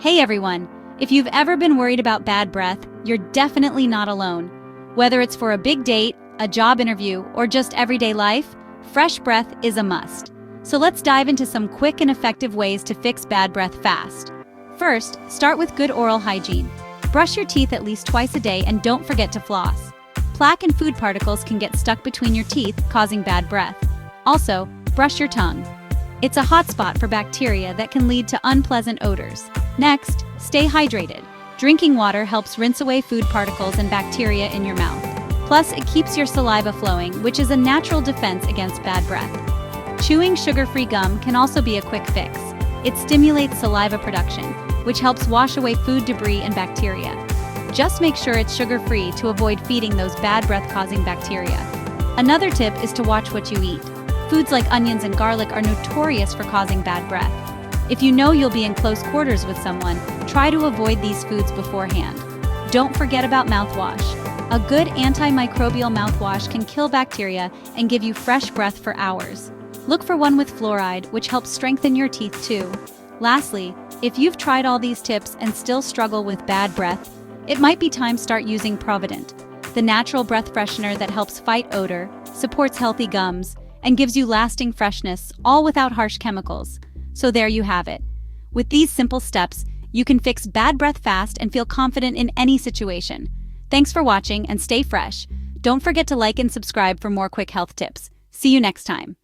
Hey everyone! If you've ever been worried about bad breath, you're definitely not alone. Whether it's for a big date, a job interview, or just everyday life, fresh breath is a must. So let's dive into some quick and effective ways to fix bad breath fast. First, start with good oral hygiene. Brush your teeth at least twice a day and don't forget to floss. Plaque and food particles can get stuck between your teeth, causing bad breath. Also, brush your tongue. It's a hotspot for bacteria that can lead to unpleasant odors. Next, stay hydrated. Drinking water helps rinse away food particles and bacteria in your mouth. Plus, it keeps your saliva flowing, which is a natural defense against bad breath. Chewing sugar-free gum can also be a quick fix. It stimulates saliva production, which helps wash away food debris and bacteria. Just make sure it's sugar-free to avoid feeding those bad breath-causing bacteria. Another tip is to watch what you eat. Foods like onions and garlic are notorious for causing bad breath. If you know you'll be in close quarters with someone, try to avoid these foods beforehand. Don't forget about mouthwash. A good antimicrobial mouthwash can kill bacteria and give you fresh breath for hours. Look for one with fluoride, which helps strengthen your teeth too. Lastly, if you've tried all these tips and still struggle with bad breath, it might be time to start using ProvaDent, the natural breath freshener that helps fight odor, supports healthy gums, and gives you lasting freshness, all without harsh chemicals. So there you have it. With these simple steps, you can fix bad breath fast and feel confident in any situation. Thanks for watching and stay fresh. Don't forget to like and subscribe for more quick health tips. See you next time.